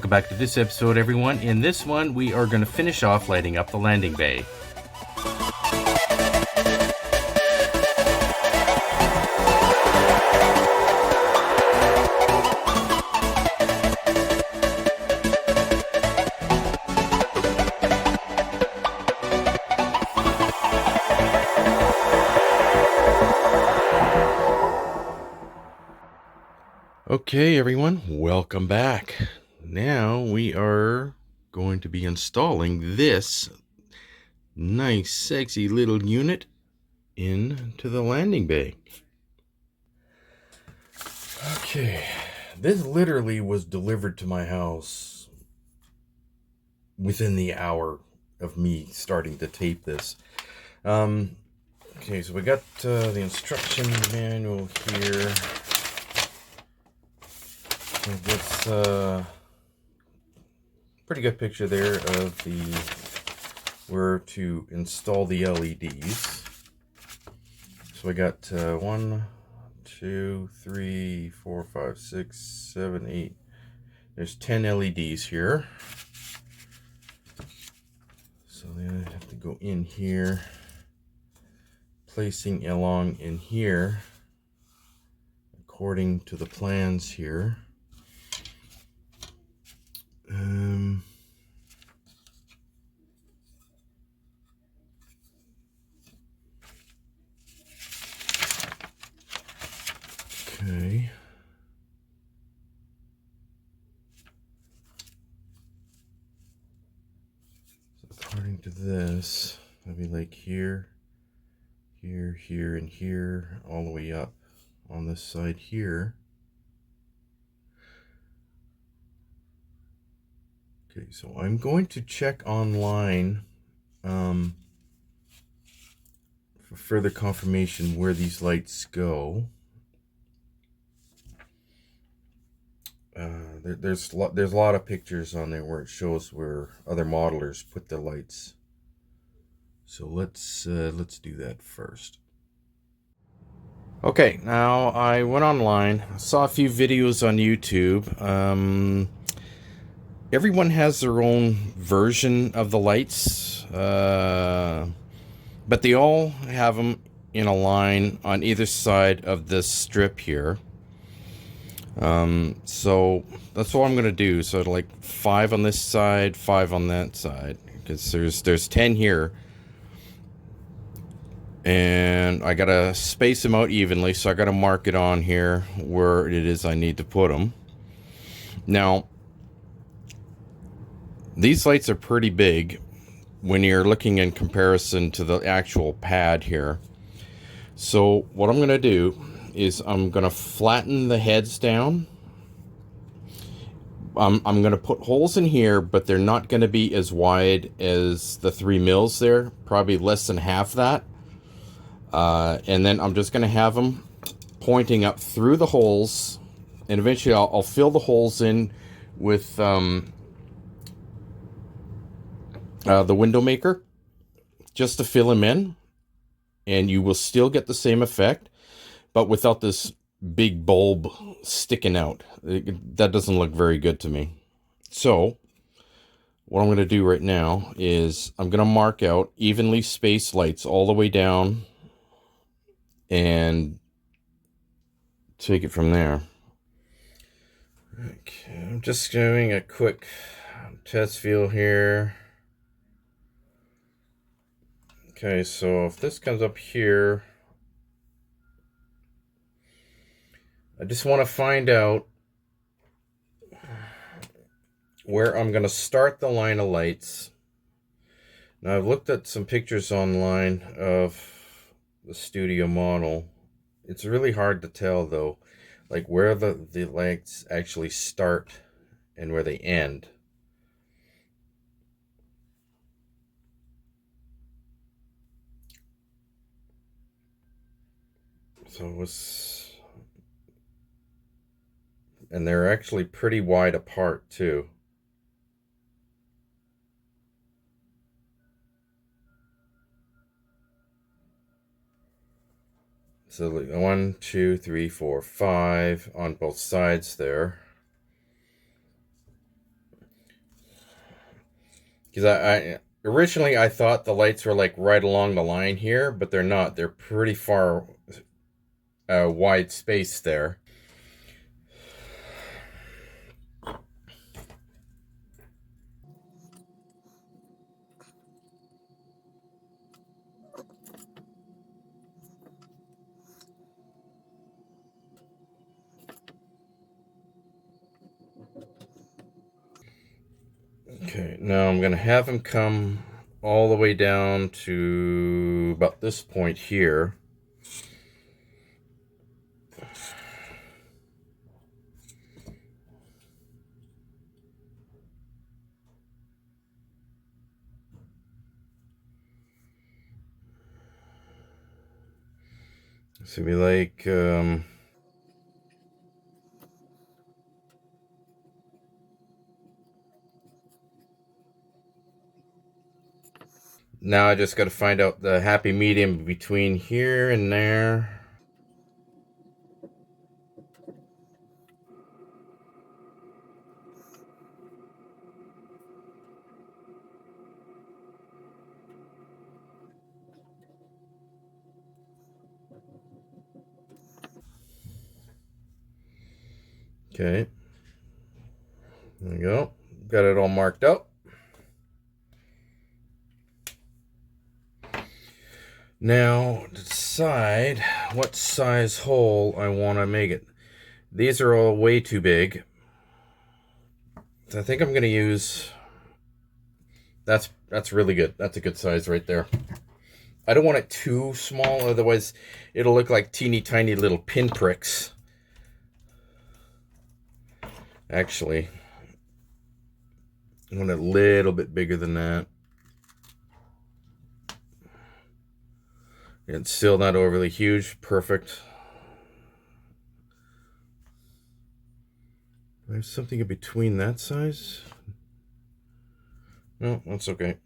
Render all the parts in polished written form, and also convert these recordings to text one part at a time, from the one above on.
Welcome back to this episode, everyone. In this one, we are going to finish off lighting up the landing bay. Okay, everyone, welcome back. Now we are going to be installing this nice, sexy little unit into the landing bay. Okay, this literally was delivered to my house within the hour of me starting to tape this. Okay, so we got the instruction manual here. That's pretty good picture there of where to install the LEDs. So I got 1, 2, 3, 4, 5, 6, 7, 8. There's 10 LEDs here. So then I have to go in here, placing along in here according to the plans here. Okay. So according to this, that'd be like here, here, here, and here, all the way up on this side here. Okay, so I'm going to check online for further confirmation where these lights go. There's a lot of pictures on there where it shows where other modelers put the lights. So let's do that first. Okay, now I went online, saw a few videos on YouTube. Everyone has their own version of the lights, but they all have them in a line on either side of this strip here. So that's what I'm gonna do. So like 5 on this side, 5 on that side, because there's 10 here, and I gotta space them out evenly. So I gotta mark it on here where it is I need to put them. Now, these lights are pretty big when you're looking in comparison to the actual pad here. So what I'm gonna do is I'm gonna flatten the heads down. I'm gonna put holes in here, but they're not gonna be as wide as the 3 mils there, probably less than half that. And then I'm just gonna have them pointing up through the holes, and eventually I'll fill the holes in with the window maker, just to fill them in, and you will still get the same effect, but without this big bulb sticking out. That doesn't look very good to me. So what I'm going to do right now is I'm going to mark out evenly spaced lights all the way down and take it from there. Okay, I'm just doing a quick test feel here. Okay, so if this comes up here, I just want to find out where I'm going to start the line of lights. Now, I've looked at some pictures online of the studio model. It's really hard to tell, though, like where the lights actually start and where they end. So and they're actually pretty wide apart too. So 1, 2, 3, 4, 5 on both sides there. Because I originally I thought the lights were like right along the line here, but they're not. They're pretty far wide space there. Okay, now I'm going to have him come all the way down to about this point here. So we like now I just got to find out the happy medium between here and there. Okay. There we go. Got it all marked out. Now, decide what size hole I want to make it. These are all way too big. So I think I'm going to use... That's really good. That's a good size right there. I don't want it too small, otherwise it'll look like teeny tiny little pinpricks. Actually, I want it a little bit bigger than that. It's still not overly huge. Perfect. There's something in between that size. No, that's okay.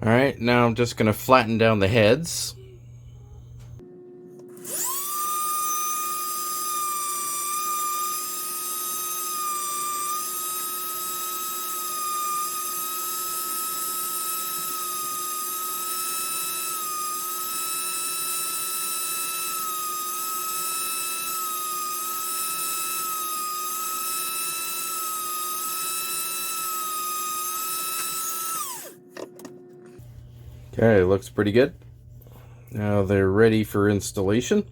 All right, now I'm just going to flatten down the heads. Okay, looks pretty good. Now they're ready for installation.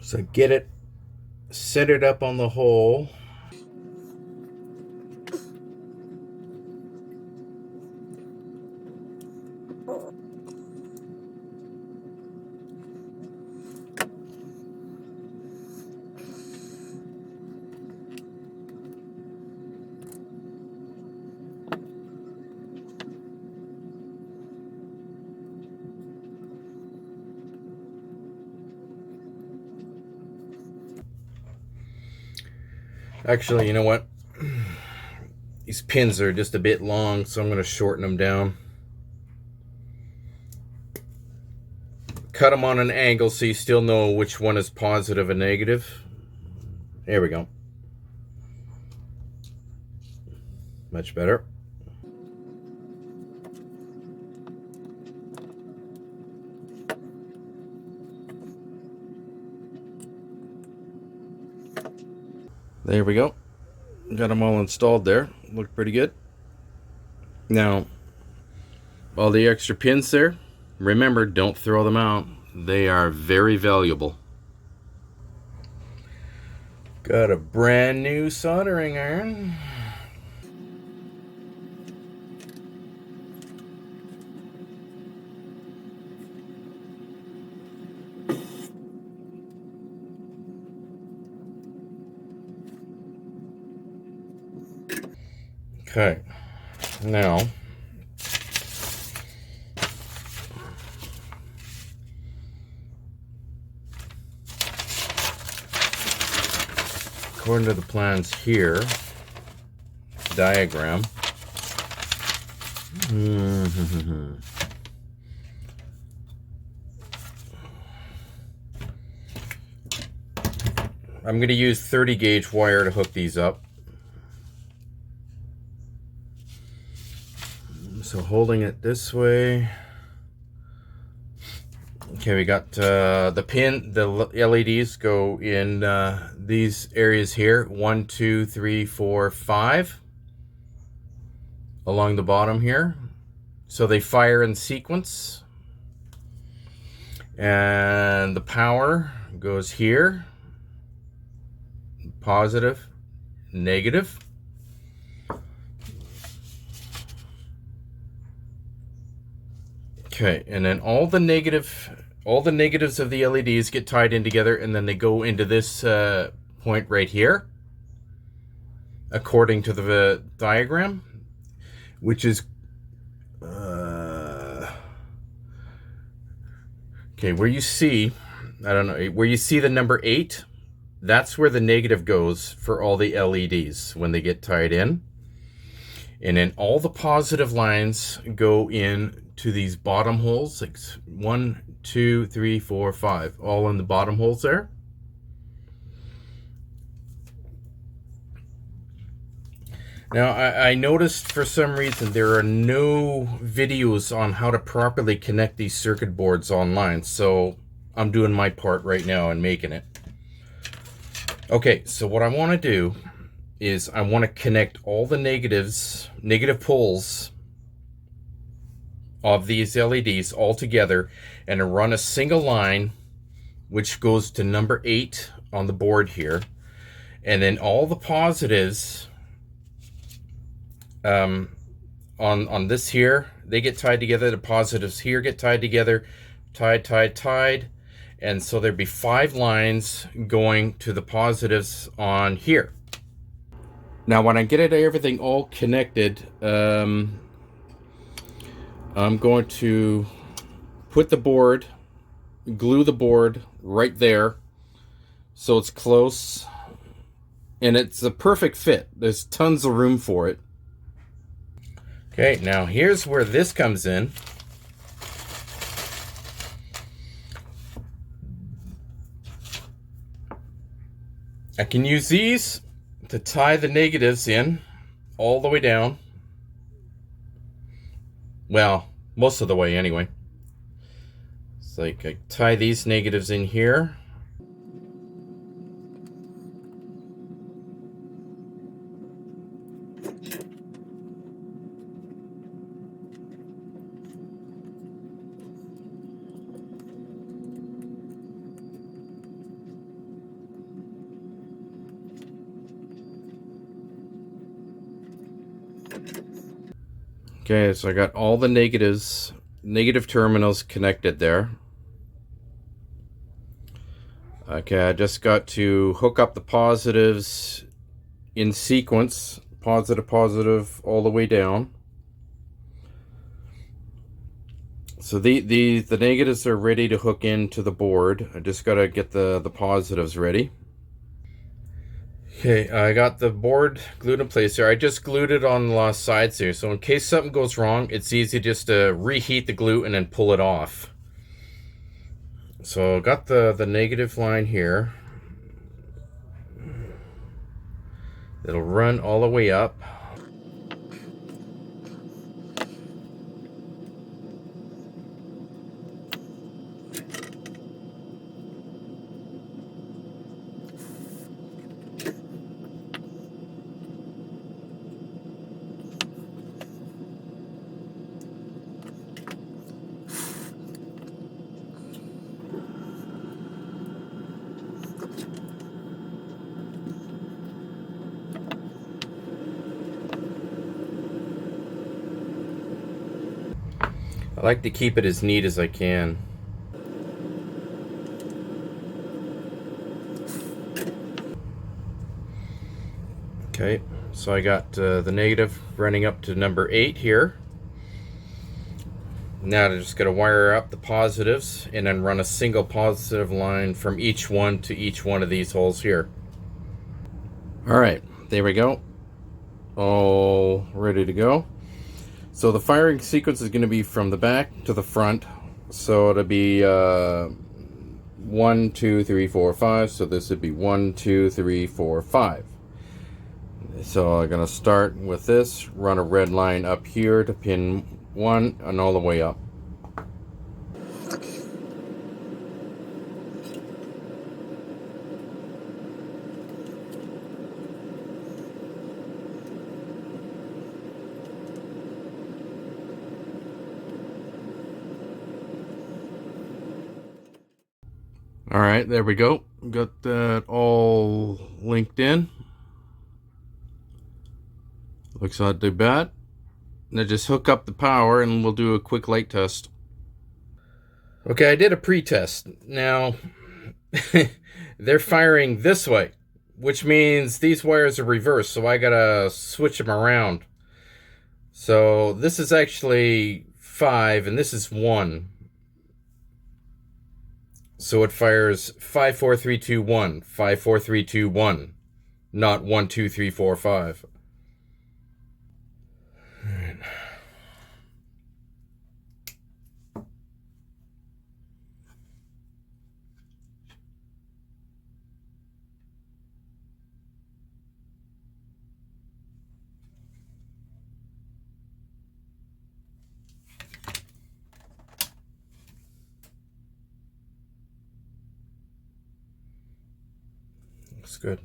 So get it centered up on the hole. Actually, you know what? These pins are just a bit long, so I'm going to shorten them down. Cut them on an angle so you still know which one is positive and negative. There we go. Much better. There we go. Got them all installed there. Look pretty good. Now, all the extra pins there, remember, don't throw them out. They are very valuable. Got a brand new soldering iron. Okay, now according to the plans here, diagram, I'm going to use 30 gauge wire to hook these up. So holding it this way. Okay, we got the pin, the LEDs go in these areas here. 1, 2, 3, 4, 5 along the bottom here. So they fire in sequence. And the power goes here. Positive, negative. Okay, and then all the negatives of the LEDs get tied in together, and then they go into this point right here, according to the diagram, which is okay, where you see, I don't know, where you see the number 8, that's where the negative goes for all the LEDs when they get tied in. And then all the positive lines go in to these bottom holes, like 1, 2, 3, 4, 5, all in the bottom holes there. Now, I noticed for some reason there are no videos on how to properly connect these circuit boards online, so I'm doing my part right now and making it. Okay, so what I want to do is I want to connect all the negative poles of these LEDs all together and run a single line which goes to number 8 on the board here, and then all the positives on this here, they get tied together. The positives here get tied together, tied, and so there'd be 5 lines going to the positives on here. Now when I get everything all connected, I'm going to put the board, glue the board right there so it's close, and it's a perfect fit. There's tons of room for it. Okay, now here's where this comes in. I can use these to tie the negatives in all the way down. Well, most of the way anyway. It's like I tie these negatives in here. Okay, so I got all the negative terminals connected there. Okay, I just got to hook up the positives in sequence, positive, all the way down. So the negatives are ready to hook into the board. I just got to get the positives ready. Okay, I got the board glued in place here. I just glued it on the sides here, so in case something goes wrong, it's easy just to reheat the glue and then pull it off. So I got the negative line here. It'll run all the way up. I like to keep it as neat as I can. Okay, so I got the negative running up to number 8 here. Now I'm just going to wire up the positives and then run a single positive line from each one to each one of these holes here. Alright, there we go. All ready to go. So the firing sequence is going to be from the back to the front. So it'll be 1, 2, 3, 4, 5. So this would be 1, 2, 3, 4, 5. So I'm going to start with this, run a red line up here to pin 1 and all the way up. Alright, there we go. Got that all linked in. Looks not too bad. Now just hook up the power and we'll do a quick light test. Okay, I did a pre-test. Now, they're firing this way, which means these wires are reversed, so I gotta switch them around. So this is actually 5 and this is 1. So it fires 5, 4, 3, 2, 1. 5, 4, 3, 2, 1. Not 1, 2, 3, 4, 5. Alright. Looks good.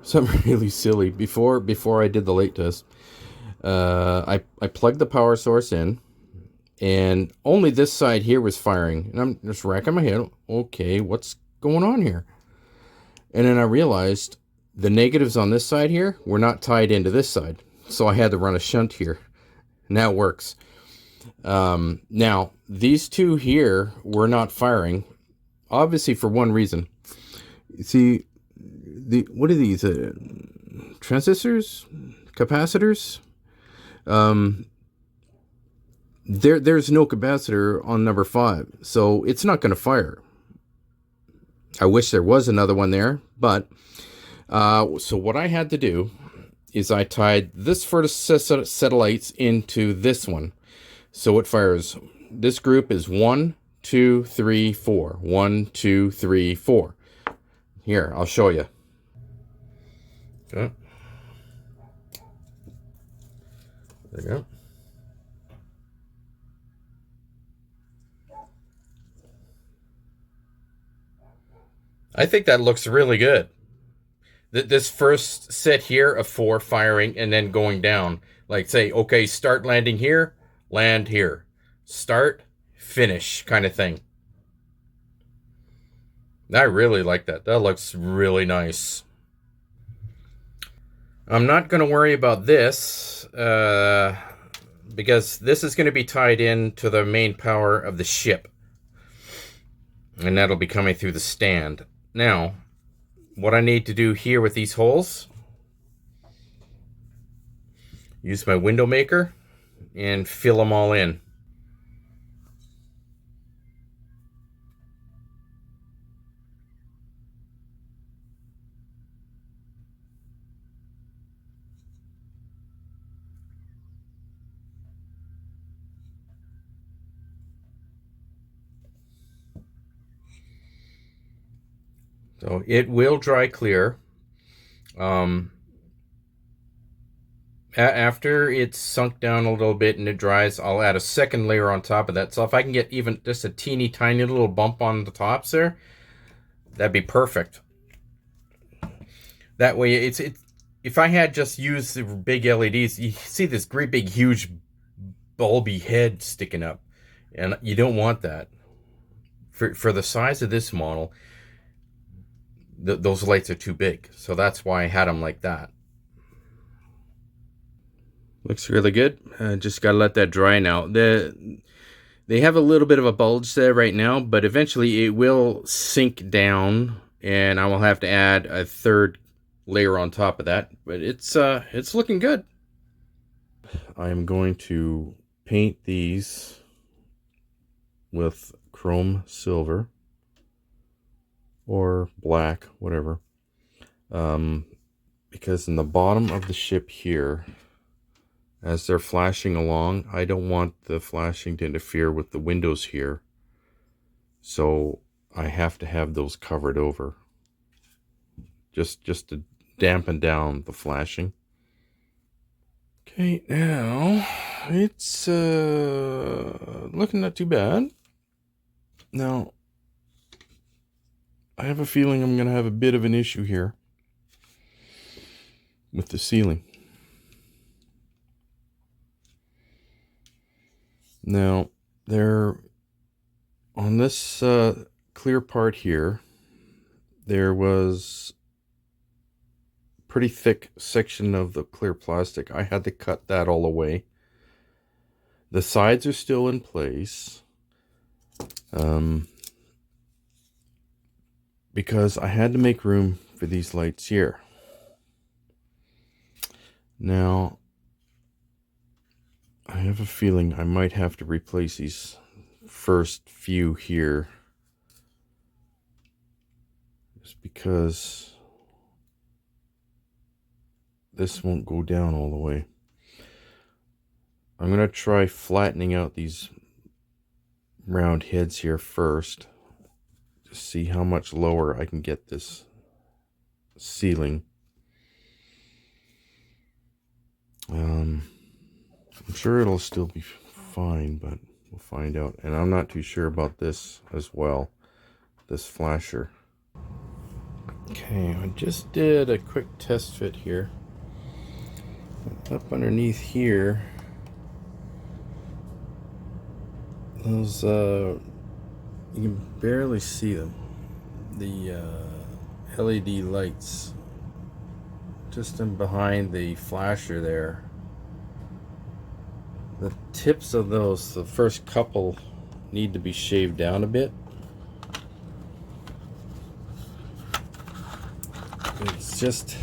Something really silly. Before I did the light test, I plugged the power source in, and only this side here was firing. And I'm just racking my head. Okay, what's going on here? And then I realized the negatives on this side here were not tied into this side. So I had to run a shunt here. Now it works. Now, these two here were not firing, obviously for one reason. You see, what are these? Transistors? Capacitors? There's no capacitor on number 5, so it's not going to fire. I wish there was another one there, but so what I had to do is I tied this first set of lights into this one, so it fires. This group is 1, 2, 3, 4. 1, 2, 3, 4. Here, I'll show you. Okay. There you go. I think that looks really good. This first set here of 4 firing and then going down. Like say, okay, start landing here, land here. Start, finish kind of thing. I really like that. That looks really nice. I'm not going to worry about this because this is going to be tied in to the main power of the ship. And that'll be coming through the stand. Now, what I need to do here with these holes, use my window maker and fill them all in. So it will dry clear. After it's sunk down a little bit and it dries, I'll add a second layer on top of that. So if I can get even just a teeny tiny little bump on the tops there, that'd be perfect. That way, it's if I had just used the big LEDs, you see this great big huge bulby head sticking up, and you don't want that. For the size of this model, those lights are too big. So that's why I had them like that. Looks really good. Just gotta let that dry now. They have a little bit of a bulge there right now, but eventually it will sink down, and I will have to add a third layer on top of that. But it's looking good. I am going to paint these with chrome silver or black, whatever. Because in the bottom of the ship here, as they're flashing along, I don't want the flashing to interfere with the windows here. So I have to have those covered over. Just to dampen down the flashing. Okay, now it's looking not too bad. Now, I have a feeling I'm going to have a bit of an issue here with the ceiling. Now, there, on this clear part here, there was a pretty thick section of the clear plastic. I had to cut that all away. The sides are still in place. Because I had to make room for these lights here. Now, I have a feeling I might have to replace these first few here. Just because this won't go down all the way. I'm going to try flattening out these round heads here first. To see how much lower I can get this ceiling. I'm sure it'll still be fine, but we'll find out. And I'm not too sure about this as well, this flasher. Okay, I just did a quick test fit here. Up underneath here, those you can barely see them. The LED lights just in behind the flasher there. The tips of those, the first couple, need to be shaved down a bit. It's just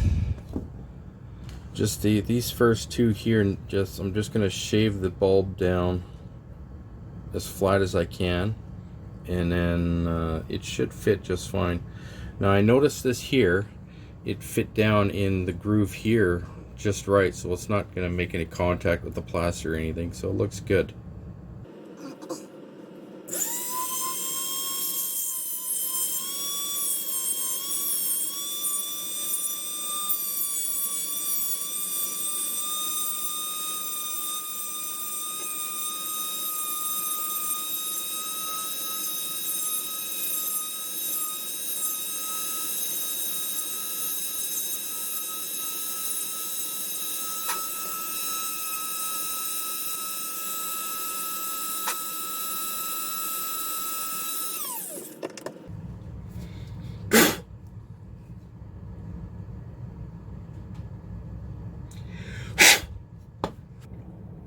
these first two here. I'm just going to shave the bulb down as flat as I can, and then it should fit just fine. Now I noticed this here, it fit down in the groove here just right, so it's not going to make any contact with the plaster or anything, so it looks good.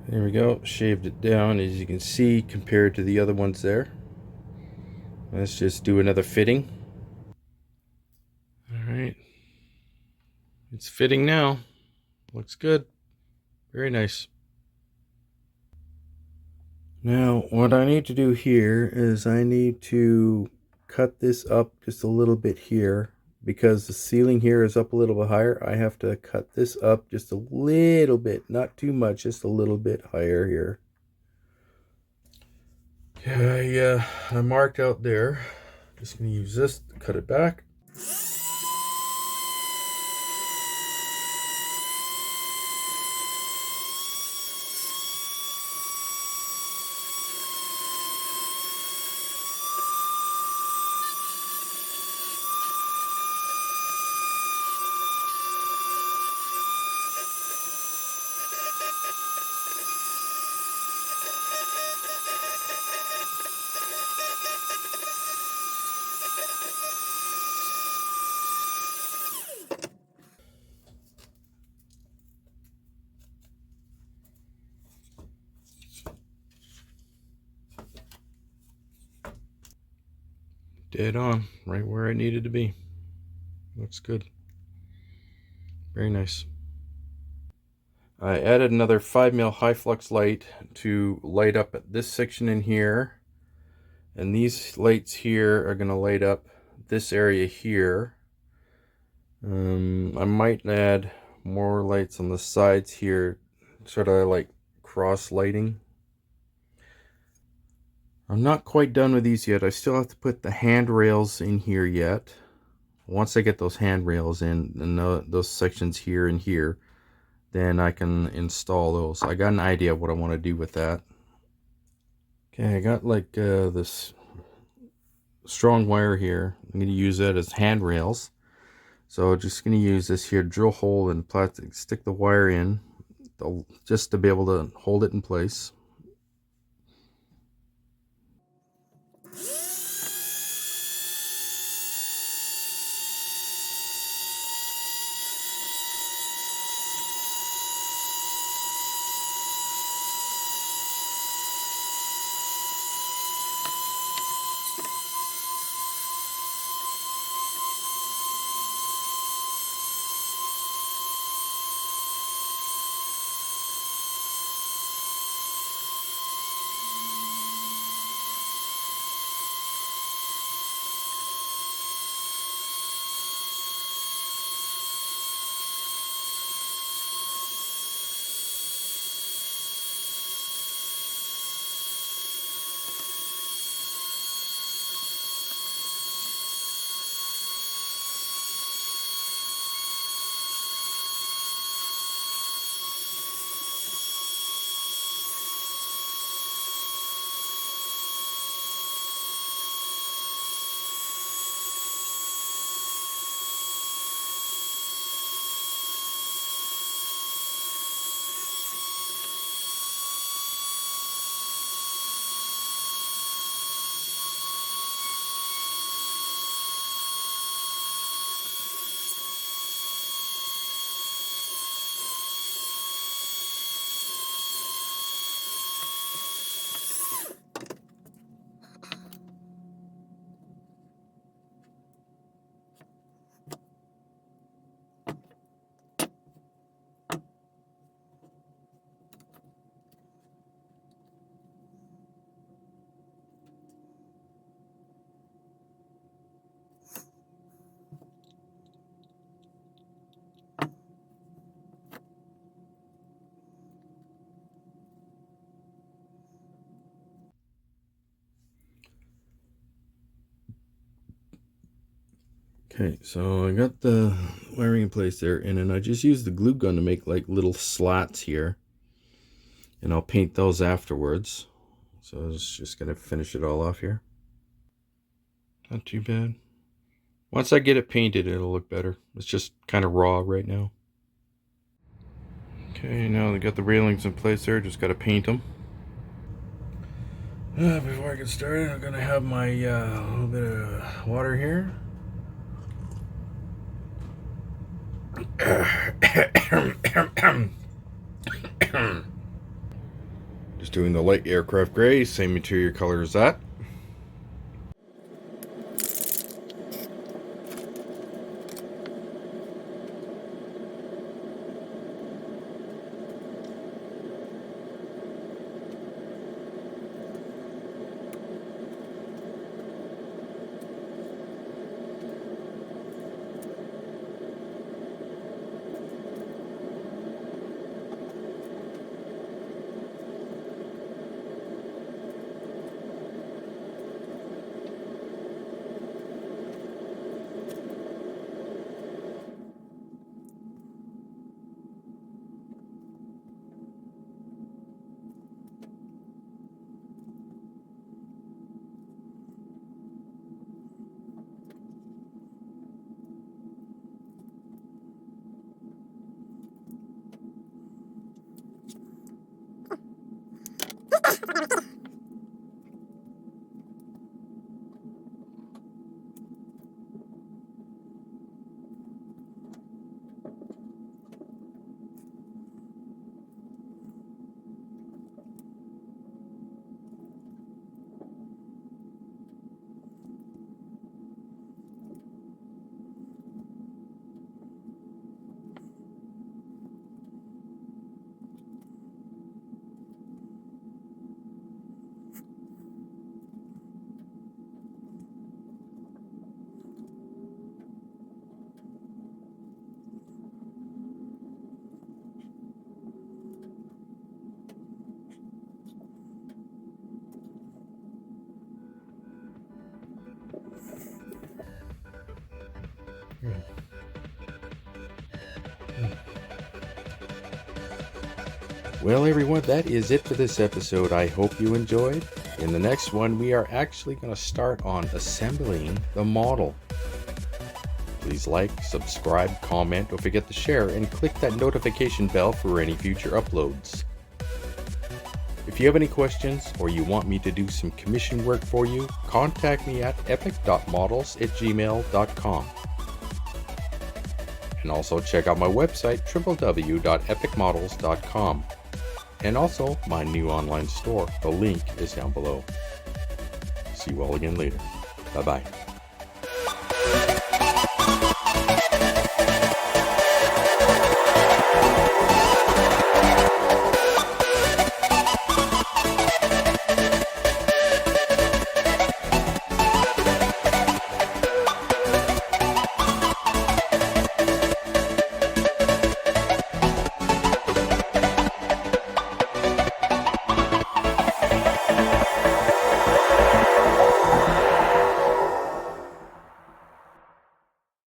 There we go, shaved it down as you can see compared to the other ones there. Let's just do another fitting. Alright, it's fitting now. Looks good. Very nice. Now what I need to do here is I need to cut this up just a little bit here. Because the ceiling here is up a little bit higher, I have to cut this up just a little bit, not too much, just a little bit higher here. Okay, I marked out there. Just going to use this to cut it back. Dead on, right where it needed to be. Looks good. Very nice. I added another 5mm high flux light to light up this section in here. And these lights here are going to light up this area here. I might add more lights on the sides here, sort of like cross lighting. I'm not quite done with these yet. I still have to put the handrails in here yet. Once I get those handrails in, and those sections here and here, then I can install those. I got an idea of what I want to do with that. Okay, I got like this strong wire here. I'm going to use that as handrails. So just going to use this here drill hole in plastic, stick the wire in just to be able to hold it in place. Okay, so I got the wiring in place there, and then I just used the glue gun to make like little slats here, and I'll paint those afterwards. So I was just gonna finish it all off here. Not too bad. Once I get it painted, it'll look better. It's just kind of raw right now. Okay, now I got the railings in place there, just gotta paint them. Before I get started, I'm gonna have my little bit of water here. Just doing the light aircraft gray, same material color as that. Well, everyone, that is it for this episode. I hope you enjoyed. In the next one, we are actually going to start on assembling the model. Please like, subscribe, comment, don't forget to share, and click that notification bell for any future uploads. If you have any questions or you want me to do some commission work for you, contact me at epyc.models@gmail.com. And also check out my website, www.epyc.models.com. And also my new online store. The link is down below. See you all again later. Bye-bye.